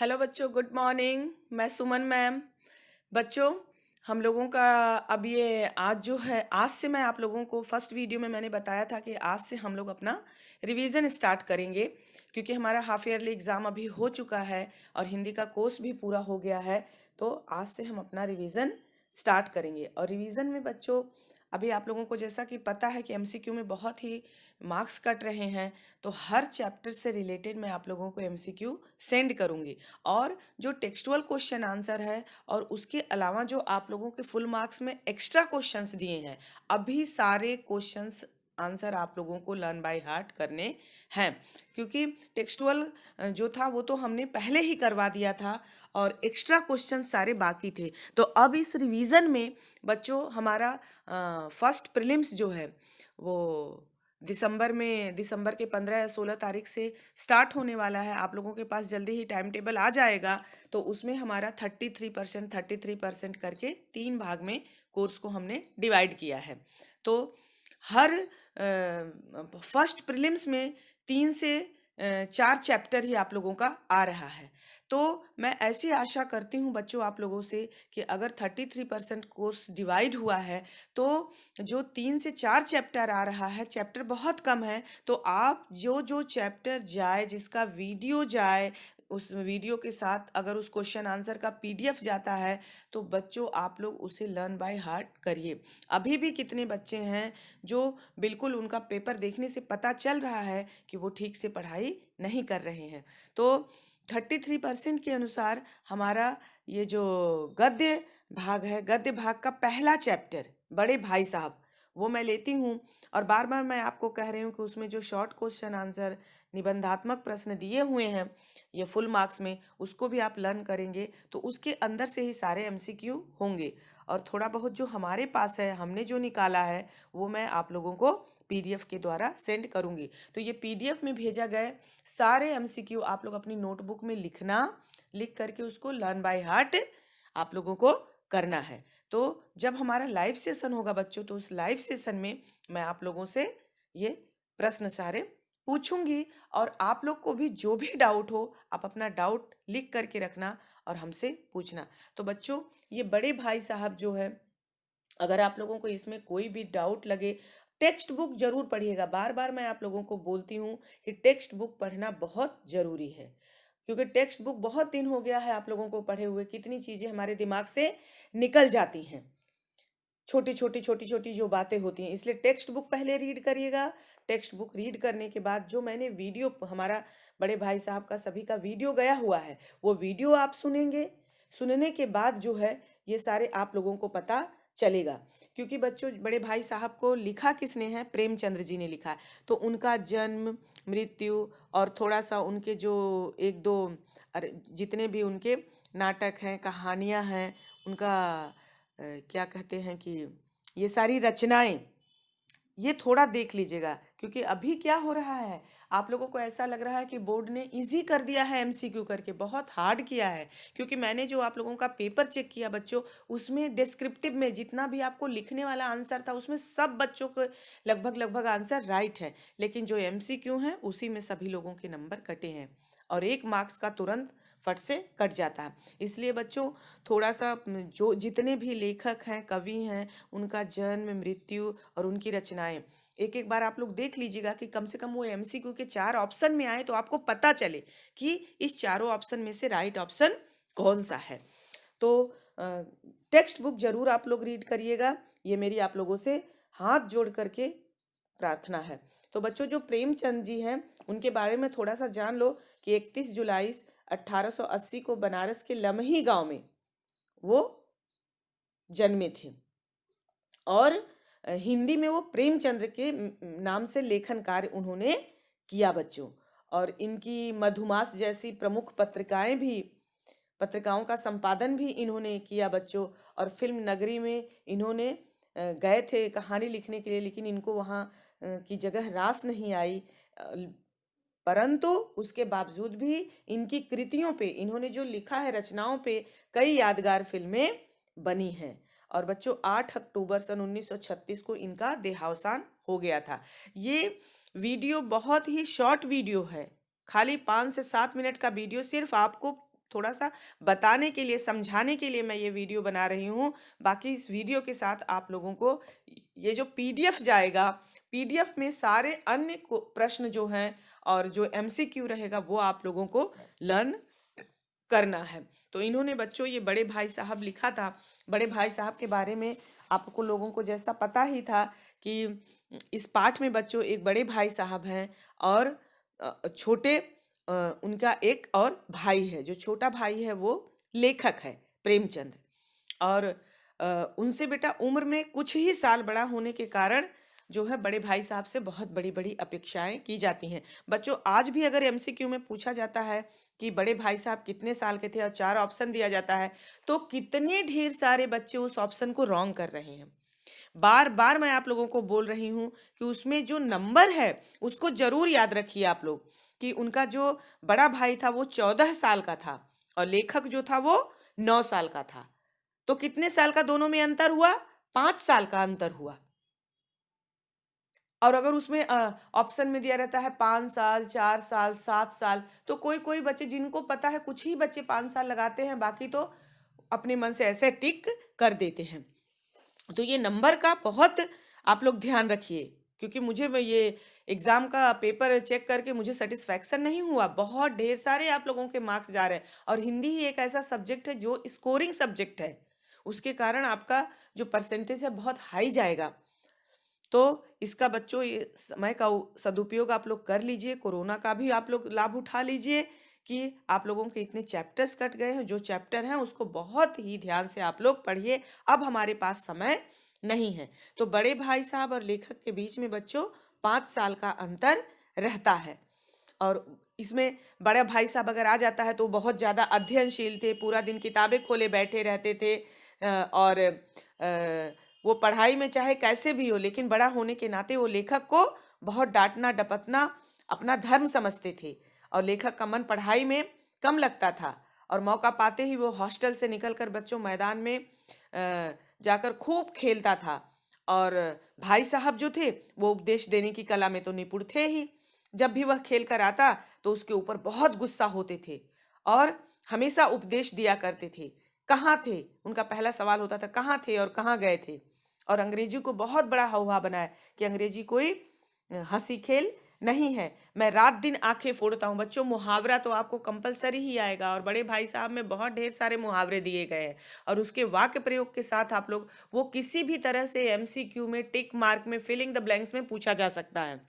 Hello बच्चों, good morning. मैं सुमन ma'am. बच्चों, हम लोगों का अब ये आज जो है, आज से मैं आप लोगों को फर्स्ट वीडियो में मैंने बताया था कि आज से हम लोग अपना रिवीजन स्टार्ट करेंगे, क्योंकि हमारा हाफ ईयरली एग्ज़ाम अभी हो चुका है और हिंदी का कोर्स भी पूरा हो गया है। तो आज से हम अपना रिवीजन स्टार्ट करेंगे। और रिवीजन में बच्चों, अभी आप लोगों को जैसा कि पता है कि एमसीक्यू में बहुत ही मार्क्स कट रहे हैं, तो हर चैप्टर से रिलेटेड मैं आप लोगों को एमसीक्यू सेंड करूंगी। और जो टेक्सटुअल क्वेश्चन आंसर है और उसके अलावा जो आप लोगों के फुल मार्क्स में एक्स्ट्रा क्वेश्चंस दिए हैं, अभी सारे क्वेश्चंस आंसर आप लोगों को लर्न बाय हार्ट करने हैं, क्योंकि टेक्सटुअल जो था वो तो हमने पहले ही करवा दिया था और एक्स्ट्रा क्वेश्चन सारे बाकी थे। तो अब इस रिवीजन में बच्चों हमारा फर्स्ट प्रीलिम्स जो है वो दिसंबर के 15 या 16 तारीख से स्टार्ट होने वाला है। आप लोगों के पास जल्दी ही टाइम टेबल आ जाएगा। तो उसमें हमारा 33% करके 3 भाग में कोर्स को हमने डिवाइड किया है। तो हर फर्स्ट प्रीलिम्स में 3 से 4 चैप्टर ही आप लोगों का आ रहा है। तो मैं ऐसी आशा करती हूँ बच्चों आप लोगों से कि अगर 33% कोर्स डिवाइड हुआ है, तो जो 3 से 4 चैप्टर आ रहा है, चैप्टर बहुत कम है, तो आप जो जो चैप्टर जाए, जिसका वीडियो जाए, उस वीडियो के साथ अगर उस क्वेश्चन आंसर का पीडीएफ जाता है, तो बच्चों आप लोग उसे लर्न बाय हार्ट करिए। अभी भी कितने बच्चे हैं जो बिल्कुल उनका पेपर देखने से पता चल रहा है कि वो ठीक से पढ़ाई नहीं कर रहे हैं। तो 33% के अनुसार हमारा ये जो गद्य भाग है, गद्य भाग का पहला चैप्टर बड़े भाई साहब, वो मैं लेती हूँ। और बार बार मैं आपको कह रही हूँ कि उसमें जो शॉर्ट क्वेश्चन आंसर निबंधात्मक प्रश्न दिए हुए हैं ये फुल मार्क्स में, उसको भी आप लर्न करेंगे तो उसके अंदर से ही सारे एमसीक्यू होंगे। और थोड़ा बहुत जो हमारे पास है, हमने जो निकाला है, वो मैं आप लोगों को पीडीएफ के द्वारा सेंड करूंगी। तो ये पीडीएफ में भेजा गए सारे एमसीक्यू आप लोग अपनी नोटबुक में लिख करके उसको लर्न बाय हार्ट आप लोगों को करना है। तो जब हमारा लाइव सेशन होगा बच्चों, तो उस लाइव सेशन में मैं आप लोगों से ये प्रश्न सारे पूछूंगी। और आप लोग को भी जो भी डाउट हो, आप अपना डाउट लिख करके रखना और हमसे पूछना। तो बच्चों, ये बड़े भाई साहब जो है, अगर आप लोगों को इसमें कोई भी डाउट लगे, टेक्स्ट बुक जरूर पढ़िएगा। बार बार मैं आप लोगों को बोलती हूँ कि टेक्स्ट बुक पढ़ना बहुत जरूरी है, क्योंकि टेक्स्ट बुक बहुत दिन हो गया है आप लोगों को पढ़े हुए, कितनी चीजें हमारे दिमाग से निकल जाती हैं, छोटी छोटी जो बातें होती हैं। इसलिए टेक्स्ट बुक पहले रीड करिएगा। टेक्स्ट बुक रीड करने के बाद जो मैंने वीडियो, हमारा बड़े भाई साहब का सभी का वीडियो गया हुआ है, वो वीडियो आप सुनेंगे। सुनने के बाद जो है ये सारे आप लोगों को पता चलेगा। क्योंकि बच्चों, बड़े भाई साहब को लिखा किसने है? प्रेमचंद्र जी ने लिखा है। तो उनका जन्म, मृत्यु और थोड़ा सा उनके जो एक दो जितने भी उनके नाटक हैं, कहानियां हैं, उनका क्या कहते हैं कि ये सारी रचनाएं, ये थोड़ा देख लीजिएगा। क्योंकि अभी क्या हो रहा है, आप लोगों को ऐसा लग रहा है कि बोर्ड ने इजी कर दिया है एमसीक्यू करके, बहुत हार्ड किया है। क्योंकि मैंने जो आप लोगों का पेपर चेक किया बच्चों, उसमें डिस्क्रिप्टिव में जितना भी आपको लिखने वाला आंसर था, उसमें सब बच्चों को लगभग लगभग आंसर राइट है। लेकिन जो एमसीक्यू है उसी में सभी लोगों के नंबर कटे हैं और 1 मार्क्स का तुरंत फट से कट जाता है। इसलिए बच्चों, थोड़ा सा जो जितने भी लेखक हैं, कवि हैं, उनका जन्म, मृत्यु और उनकी रचनाएं एक एक बार आप लोग देख लीजिएगा कि कम से कम वो एमसीक्यू के 4 ऑप्शन में आए, तो आपको पता चले कि इस चारों ऑप्शन में से राइट ऑप्शन कौन सा है। तो टेक्स्ट बुक जरूर आप लोग रीड करिएगा, ये मेरी आप लोगों से हाथ जोड़ करके प्रार्थना है। तो बच्चों, जो प्रेमचंद जी हैं उनके बारे में थोड़ा सा जान लो कि 31 जुलाई 1880 को बनारस के लमही गांव में वो जन्मे थे। और हिंदी में वो प्रेमचंद्र के नाम से लेखन कार्य उन्होंने किया बच्चों। और इनकी मधुमास जैसी प्रमुख पत्रिकाओं का संपादन भी इन्होंने किया बच्चों। और फिल्म नगरी में इन्होंने गए थे कहानी लिखने के लिए, लेकिन इनको वहाँ की जगह रास नहीं आई। परंतु उसके बावजूद भी इनकी कृतियों पे, इन्होंने जो लिखा है रचनाओं पे, कई यादगार फिल्में बनी हैं। और बच्चों, 8 अक्टूबर सन 1936 को इनका देहावसान हो गया था। ये वीडियो बहुत ही शॉर्ट वीडियो है, खाली 5 से 7 मिनट का वीडियो, सिर्फ आपको थोड़ा सा बताने के लिए, समझाने के लिए मैं ये वीडियो बना रही हूँ। बाकी इस वीडियो के साथ आप लोगों को ये जो पीडीएफ जाएगा, पीडीएफ में सारे अन्य प्रश्न जो हैं और जो एमसीक्यू रहेगा वो आप लोगों को लर्न करना है। तो इन्होंने बच्चों ये बड़े भाई साहब लिखा था। बड़े भाई साहब के बारे में आपको लोगों को जैसा पता ही था कि इस पाठ में बच्चों एक बड़े भाई साहब हैं और छोटे उनका एक और भाई है। जो छोटा भाई है वो लेखक है, प्रेमचंद। और उनसे बेटा उम्र में कुछ ही साल बड़ा होने के कारण जो है बड़े भाई साहब से बहुत बड़ी बड़ी अपेक्षाएं की जाती हैं। बच्चों आज भी अगर एमसीक्यू में पूछा जाता है कि बड़े भाई साहब कितने साल के थे और 4 ऑप्शन दिया जाता है, तो कितने ढेर सारे बच्चे उस ऑप्शन को रॉन्ग कर रहे हैं। बार बार मैं आप लोगों को बोल रही हूँ कि उसमें जो नंबर है उसको जरूर याद रखिए आप लोग, कि उनका जो बड़ा भाई था वो 14 साल का था और लेखक जो था वो 9 साल का था। तो कितने साल का दोनों में अंतर हुआ? 5 साल का अंतर हुआ। और अगर उसमें ऑप्शन में दिया रहता है 5 साल, 4 साल, 7 साल, तो कोई कोई बच्चे जिनको पता है, कुछ ही बच्चे 5 साल लगाते हैं, बाकी तो अपने मन से ऐसे टिक कर देते हैं। तो ये नंबर का बहुत आप लोग ध्यान रखिए, क्योंकि मुझे ये एग्जाम का पेपर चेक करके मुझे सेटिस्फैक्शन नहीं हुआ। बहुत ढेर सारे आप लोगों के मार्क्स जा रहे हैं और हिंदी ही एक ऐसा सब्जेक्ट है जो स्कोरिंग सब्जेक्ट है, उसके कारण आपका जो परसेंटेज है बहुत हाई जाएगा। तो इसका बच्चों ये समय का सदुपयोग आप लोग कर लीजिए। कोरोना का भी आप लोग लाभ उठा लीजिए कि आप लोगों के इतने चैप्टर्स कट गए हैं। जो चैप्टर हैं उसको बहुत ही ध्यान से आप लोग पढ़िए। अब हमारे पास समय नहीं है। तो बड़े भाई साहब और लेखक के बीच में बच्चों 5 साल का अंतर रहता है। और इसमें बड़ा भाई साहब अगर आ जाता है तो बहुत ज़्यादा अध्ययनशील थे, पूरा दिन किताबें खोले बैठे रहते थे। और वो पढ़ाई में चाहे कैसे भी हो, लेकिन बड़ा होने के नाते वो लेखक को बहुत डांटना डपटना अपना धर्म समझते थे। और लेखक का मन पढ़ाई में कम लगता था और मौका पाते ही वो हॉस्टल से निकलकर बच्चों मैदान में जाकर खूब खेलता था। और भाई साहब जो थे वो उपदेश देने की कला में तो निपुण थे ही। जब भी वह खेल कर आता तो उसके ऊपर बहुत गुस्सा होते थे और हमेशा उपदेश दिया करते थे। कहाँ थे? उनका पहला सवाल होता था, कहाँ थे और कहाँ गए थे? और अंग्रेजी को बहुत बड़ा हौहा बनाया कि अंग्रेजी कोई हंसी खेल नहीं है। मैं रात दिन आंखें फोड़ता हूँ। बच्चों मुहावरा तो आपको कंपलसरी ही आएगा और बड़े भाई साहब में बहुत ढेर सारे मुहावरे दिए गए हैं और उसके वाक्य प्रयोग के साथ आप लोग वो किसी भी तरह से एमसीक्यू में, टिक मार्क में, फिलिंग द ब्लैंक्स में पूछा जा सकता है।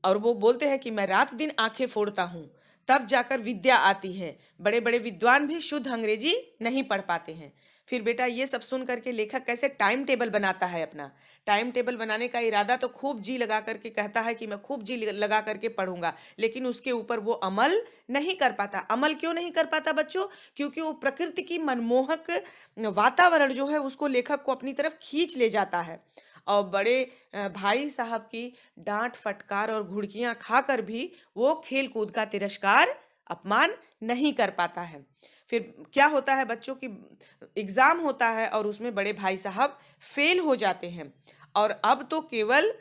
और वो बोलते हैं कि मैं रात दिन आंखें फोड़ता हूँ तब जाकर विद्या आती है। बड़े बड़े विद्वान भी शुद्ध अंग्रेजी नहीं पढ़ पाते हैं। फिर बेटा ये सब सुन करके लेखक कैसे टाइम टेबल बनाता है अपना। टाइम टेबल बनाने का इरादा तो खूब जी लगा करके कहता है कि मैं खूब जी लगा करके पढ़ूंगा, लेकिन उसके ऊपर वो अमल नहीं कर पाता। अमल क्यों नहीं कर पाता बच्चों? क्योंकि वो प्रकृति की मनमोहक वातावरण जो है उसको लेखक को अपनी तरफ खींच ले जाता है। और बड़े भाई साहब की डांट फटकार और घुड़कियां खाकर भी वो खेल कूद का तिरस्कार, अपमान नहीं कर पाता है। फिर क्या होता है बच्चों की एग्जाम होता है और उसमें बड़े भाई साहब फेल हो जाते हैं। और अब तो केवल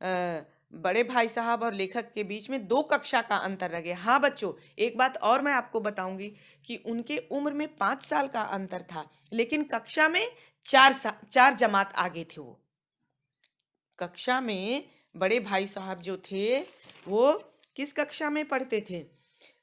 बड़े भाई साहब और लेखक के बीच में 2 कक्षा का अंतर रह गया। हाँ बच्चों, एक बात और मैं आपको बताऊंगी कि उनके उम्र में 5 साल का अंतर था, लेकिन कक्षा में 4 जमात आगे थे। वो कक्षा में बड़े भाई साहब जो थे वो किस कक्षा में पढ़ते थे?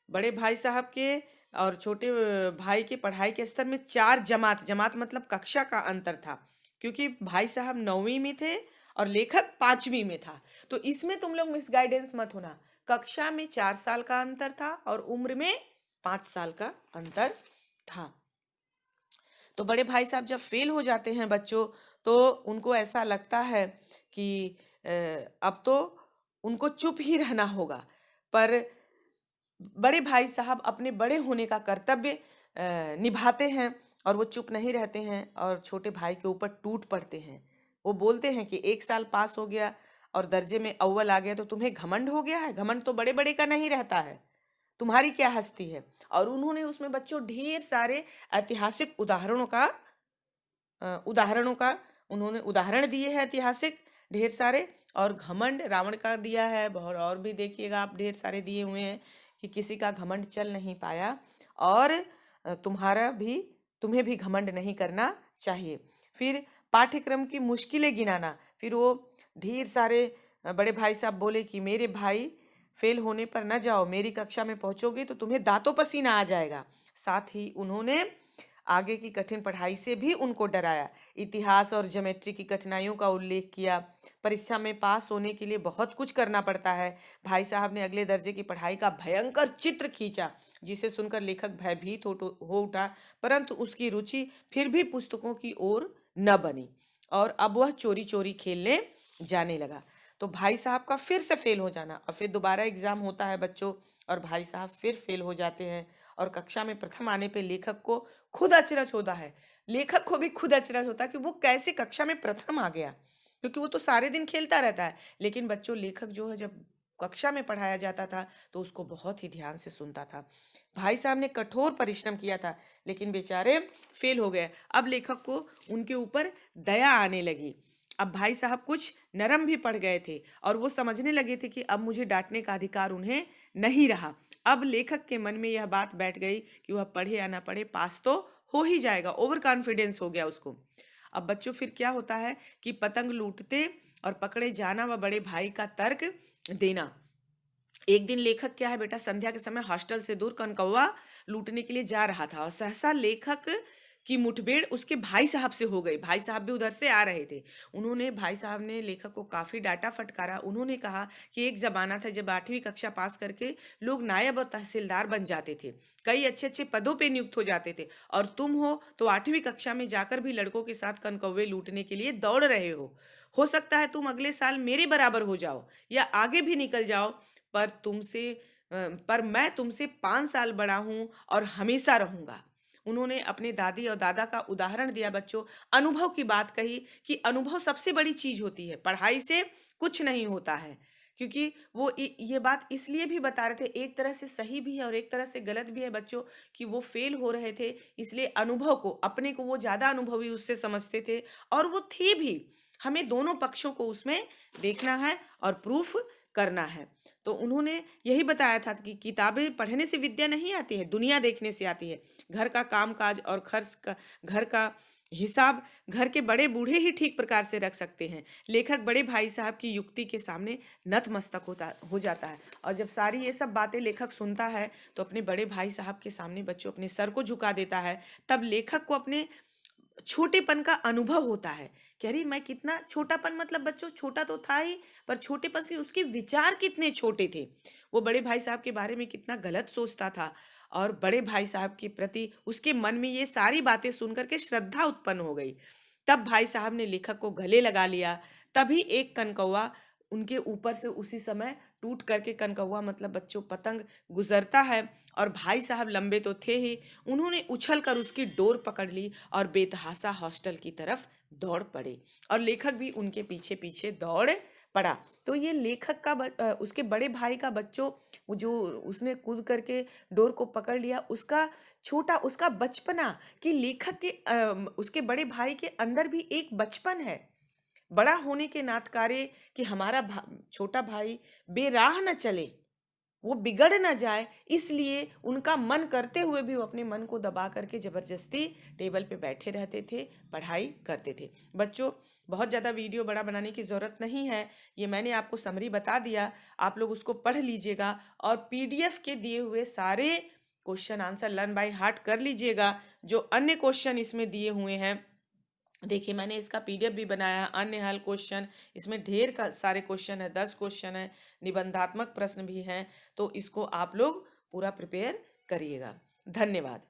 बड़े भाई साहब के और छोटे भाई के पढ़ाई के स्तर में 4 जमात, जमात मतलब कक्षा का अंतर था, क्योंकि भाई साहब 9वीं में थे और लेखक 5वीं में था। तो इसमें तुम लोग मिसगाइडेंस मत होना। कक्षा में 4 साल का अंतर था और उम्र में 5 साल का अंतर था। तो बड़े भाई साहब जब फेल हो जाते हैं बच्चों, तो उनको ऐसा लगता है कि अब तो उनको चुप ही रहना होगा। पर बड़े भाई साहब अपने बड़े होने का कर्तव्य निभाते हैं और वो चुप नहीं रहते हैं और छोटे भाई के ऊपर टूट पड़ते हैं। वो बोलते हैं कि 1 साल पास हो गया और दर्जे में अव्वल आ गया तो तुम्हें घमंड हो गया है। घमंड तो बड़े बड़े का नहीं रहता है, तुम्हारी क्या हस्ती है। और उन्होंने उसमें बच्चों ढेर सारे ऐतिहासिक उदाहरणों का उन्होंने उदाहरण दिए हैं, ऐतिहासिक ढेर सारे। और घमंड रावण का दिया है बहुत, और भी देखिएगा आप ढेर सारे दिए हुए हैं कि किसी का घमंड चल नहीं पाया और तुम्हें भी घमंड नहीं करना चाहिए। फिर पाठ्यक्रम की मुश्किलें गिनाना। फिर वो ढेर सारे बड़े भाई साहब बोले कि मेरे भाई फेल होने पर न जाओ, मेरी कक्षा में पहुंचोगे तो तुम्हें दांतों पसीना आ जाएगा। साथ ही उन्होंने आगे की कठिन पढ़ाई से भी उनको डराया। इतिहास और ज्योमेट्री की कठिनाइयों का उल्लेख किया। परीक्षा में पास होने के लिए बहुत कुछ करना पड़ता है। भाई साहब ने अगले दर्जे की पढ़ाई का भयंकर चित्र खींचा, जिसे सुनकर लेखक भयभीत हो उठा, परंतु उसकी रुचि फिर भी पुस्तकों की ओर न बनी और अब वह चोरी चोरी खेलने जाने लगा। तो भाई साहब का फिर से फेल हो जाना और फिर दोबारा एग्जाम होता है बच्चों, और भाई साहब फिर फेल हो जाते हैं और कक्षा में प्रथम आने पे लेखक को खुद अचरज होता है। लेखक को भी खुद अचरज होता है कि वो कैसे कक्षा में प्रथम आ गया, क्योंकि वो तो सारे दिन खेलता रहता है। लेकिन बच्चों, लेखक जो है जब कक्षा में पढ़ाया जाता था तो उसको बहुत ही ध्यान से सुनता था। भाई साहब ने कठोर परिश्रम किया था, लेकिन बेचारे फेल हो गए। अब लेखक को उनके ऊपर दया आने लगी। अब भाई साहब कुछ नरम भी पड़ गए थे और वो समझने लगे थे कि अब मुझे डांटने का अधिकार उन्हें नहीं रहा। अब लेखक के मन में यह बात बैठ गई कि वह पढ़े या ना पढ़े, पास तो हो ही जाएगा। ओवर कॉन्फिडेंस हो गया उसको। अब बच्चों फिर क्या होता है कि पतंग लूटते और पकड़े जाना व बड़े भाई का तर्क देना। एक दिन लेखक क्या है बेटा, संध्या के समय हॉस्टल से दूर कनकौवा लूटने के लिए जा रहा था और सहसा लेखक की मुठभेड़ उसके भाई साहब से हो गई। भाई साहब भी उधर से आ रहे थे। भाई साहब ने लेखक को काफी डांटा फटकारा। उन्होंने कहा कि एक जमाना था जब 8वीं कक्षा पास करके लोग नायब और तहसीलदार बन जाते थे, कई अच्छे अच्छे पदों पे नियुक्त हो जाते थे, और तुम हो तो 8वीं कक्षा में जाकर भी लड़कों के साथ कनकौवे लूटने के लिए दौड़ रहे हो सकता है तुम अगले साल मेरे बराबर हो जाओ या आगे भी निकल जाओ, पर मैं तुमसे 5 साल बड़ा हूं और हमेशा रहूंगा। उन्होंने अपने दादी और दादा का उदाहरण दिया बच्चों, अनुभव की बात कही कि अनुभव सबसे बड़ी चीज होती है, पढ़ाई से कुछ नहीं होता है। क्योंकि वो ये बात इसलिए भी बता रहे थे, एक तरह से सही भी है और एक तरह से गलत भी है बच्चों, कि वो फेल हो रहे थे इसलिए अनुभव को, अपने को वो ज्यादा अनुभवी उससे समझते थे, और वो थे भी। हमें दोनों पक्षों को उसमें देखना है और प्रूफ करना है। तो उन्होंने यही बताया था कि किताबें पढ़ने से विद्या नहीं आती है, दुनिया देखने से आती है। घर का कामकाज और खर्च का, घर का हिसाब घर के बड़े बूढ़े ही ठीक प्रकार से रख सकते हैं। लेखक बड़े भाई साहब की युक्ति के सामने नतमस्तक हो जाता है, और जब सारी ये सब बातें लेखक सुनता है तो अपने बड़े भाई साहब के सामने बच्चों अपने सर को झुका देता है। तब लेखक को अपने छोटेपन का अनुभव होता है कि अरे मैं कितना छोटापन, मतलब बच्चों छोटा तो था ही, पर छोटेपन से उसके विचार कितने छोटे थे। वो बड़े भाई साहब के बारे में कितना गलत सोचता था, और बड़े भाई साहब के प्रति उसके मन में ये सारी बातें सुनकर के श्रद्धा उत्पन्न हो गई। तब भाई साहब ने लेखक को गले लगा लिया। तभी एक कनकौवा उनके ऊपर से उसी समय टूट करके, कनकौवा मतलब बच्चों पतंग, गुजरता है, और भाई साहब लंबे तो थे ही, उन्होंने उछल कर उसकी डोर पकड़ ली और बेतहासा हॉस्टल की तरफ दौड़ पड़े, और लेखक भी उनके पीछे पीछे दौड़ पड़ा। तो ये लेखक का उसके बड़े भाई का बच्चों, वो जो उसने कूद करके डोर को पकड़ लिया, उसका बचपना, कि लेखक के उसके बड़े भाई के अंदर भी एक बचपन है, बड़ा होने के नातकारे, कि हमारा छोटा भाई बेराह न चले, वो बिगड़ ना जाए, इसलिए उनका मन करते हुए भी वो अपने मन को दबा करके जबरदस्ती टेबल पे बैठे रहते थे, पढ़ाई करते थे। बच्चों, बहुत ज़्यादा वीडियो बड़ा बनाने की ज़रूरत नहीं है, ये मैंने आपको समरी बता दिया, आप लोग उसको पढ़ लीजिएगा और पीडीएफ के दिए हुए सारे question answer learn by heart कर लीजिएगा। जो अन्य क्वेश्चन इसमें दिए हुए हैं, देखिए मैंने इसका पीडीएफ भी बनाया, अन्य हल क्वेश्चन, इसमें ढेर का सारे क्वेश्चन है, 10 क्वेश्चन है, निबंधात्मक प्रश्न भी हैं, तो इसको आप लोग पूरा प्रिपेयर करिएगा। धन्यवाद।